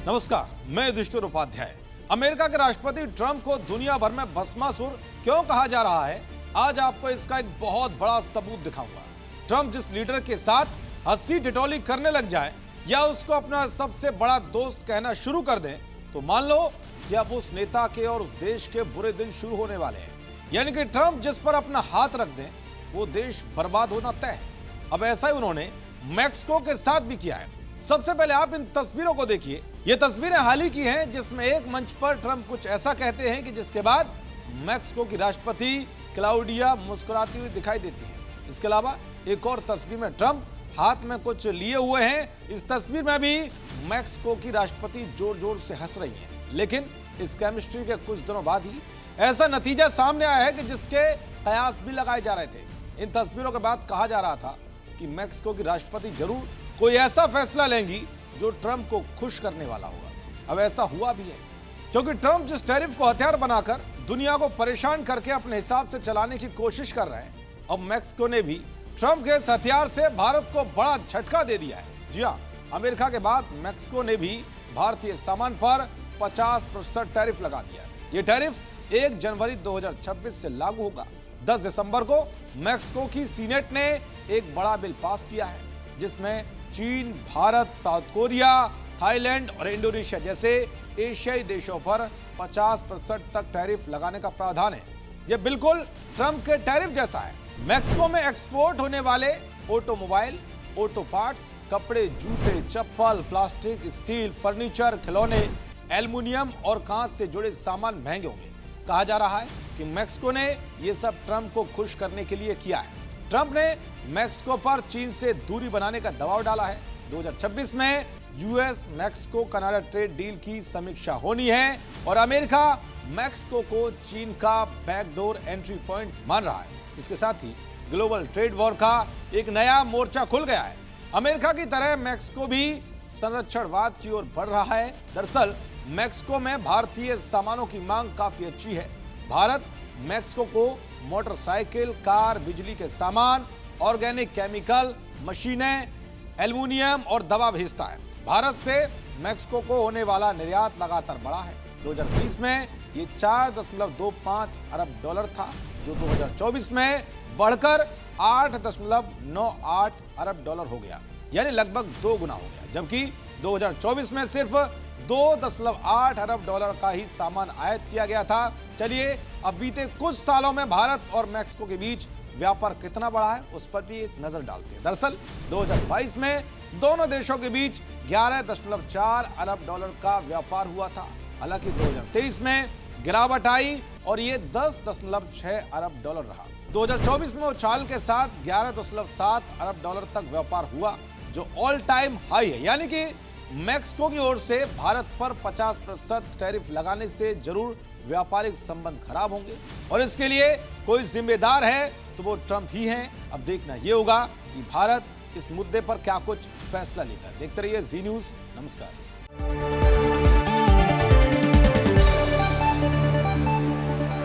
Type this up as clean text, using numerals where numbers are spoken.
नमस्कार, मैं युधिष्ठिर उपाध्याय। अमेरिका के राष्ट्रपति ट्रंप को दुनिया भर में भस्मासुर क्यों कहा जा रहा है, आज आपको इसका एक बहुत बड़ा सबूत दिखाऊंगा। ट्रंप जिस लीडर के साथ हंसी ठिठोली करने लग जाए या उसको अपना सबसे बड़ा दोस्त कहना शुरू कर दें, तो मान लो कि अब उस नेता के और उस देश के बुरे दिन शुरू होने वाले हैं। यानी कि ट्रंप जिस पर अपना हाथ रख दें, वो देश बर्बाद होना तय है। अब ऐसा ही उन्होंने मैक्सिको के साथ भी किया है। सबसे पहले आप इन तस्वीरों को देखिए। ये तस्वीरें हाल ही की हैं, जिसमें एक मंच पर ट्रंप कुछ ऐसा कहते हैं कि जिसके बाद मैक्सिको की राष्ट्रपति क्लाउडिया मुस्कुराती हुई दिखाई देती है। इसके अलावा एक और तस्वीर में ट्रंप हाथ में कुछ लिए हुए हैं। इस तस्वीर में भी मैक्सिको की राष्ट्रपति जोर जोर से हंस रही हैं। लेकिन इस केमिस्ट्री के कुछ दिनों बाद ही ऐसा नतीजा सामने आया है कि जिसके कयास भी लगाए जा रहे थे। इन तस्वीरों के बाद कहा जा रहा था कि मैक्सिको की राष्ट्रपति जरूर कोई ऐसा फैसला लेंगी जो ट्रंप को खुश करने वाला होगा। अब ऐसा हुआ भी है, क्योंकि ट्रंप जिस टैरिफ को हथियार बनाकर दुनिया को परेशान करके अपने हिसाब से चलाने की कोशिश कर रहे हैं, अब मैक्सिको ने भी ट्रंप के इस हथियार से भारत को बड़ा झटका दे दिया है। जी हाँ, अमेरिका के बाद मैक्सिको ने भी भारतीय सामान पर 50% टैरिफ लगा दिया। ये टैरिफ 1 जनवरी 2026 से लागू होगा। 10 दिसंबर को मैक्सिको की सीनेट ने एक बड़ा बिल पास किया है, जिसमें चीन, भारत, साउथ कोरिया, थाईलैंड और इंडोनेशिया जैसे एशियाई देशों पर 50% तक टैरिफ लगाने का प्रावधान है। यह बिल्कुल ट्रंप के टैरिफ जैसा है। मैक्सिको में एक्सपोर्ट होने वाले ऑटोमोबाइल, ऑटो पार्ट्स, कपड़े, जूते, चप्पल, प्लास्टिक, स्टील, फर्नीचर, खिलौने, एल्युमिनियम और कांच से जुड़े सामान महंगे होंगे। कहा जा रहा है कि मैक्सिको ने यह सब ट्रंप को खुश करने के लिए किया है। ट्रंप ने मैक्सिको पर चीन से दूरी बनाने का दबाव डाला है। 2026 में US Mexico Canada trade deal की समीक्षा होनी है और अमेरिका मैक्सिको को चीन का बैकडोर एंट्री पॉइंट मान रहा है। इसके साथ ही ग्लोबल ट्रेड वॉर का एक नया मोर्चा खुल गया है। अमेरिका की तरह मैक्सिको भी संरक्षणवाद की ओर बढ़ रहा है। दरअसल मैक्सिको में भारतीय सामानों की मांग काफी अच्छी है। भारत मैक्सिको को मोटरसाइकिल, कार, बिजली के सामान, ऑर्गेनिक केमिकल, मशीनें, एल्युमिनियम और दवा भेजता है। भारत से मैक्सिको को होने वाला निर्यात लगातार बढ़ा है। 2020 में ये 4.25 अरब डॉलर था, जो 2024 में बढ़कर 8.98 अरब डॉलर हो गया, यानी लगभग 2 गुना हो गया। जबकि 2024 में सिर्फ 2.8 अरब डॉलर का ही सामान आयात किया गया था। चलिए अब बीते कुछ सालों में भारत और मैक्सिको के बीच व्यापार कितना बढ़ा है, उस पर भी एक नजर डालते हैं। दरअसल 2022 में दोनों देशों के बीच 11.4 अरब डॉलर का व्यापार हुआ था। हालांकि 2023 में गिरावट आई और ये 10.6 अरब डॉलर रहा। 2024 में उछाल के साथ 11.7 अरब डॉलर तक व्यापार हुआ, जो ऑल टाइम हाई है। यानी कि मैक्सिको की ओर से भारत पर 50% टैरिफ लगाने से जरूर व्यापारिक संबंध खराब होंगे, और इसके लिए कोई जिम्मेदार है तो वो ट्रंप ही हैं। अब देखना ये होगा कि भारत इस मुद्दे पर क्या कुछ फैसला लेता है। देखते रहिए जी न्यूज़। नमस्कार।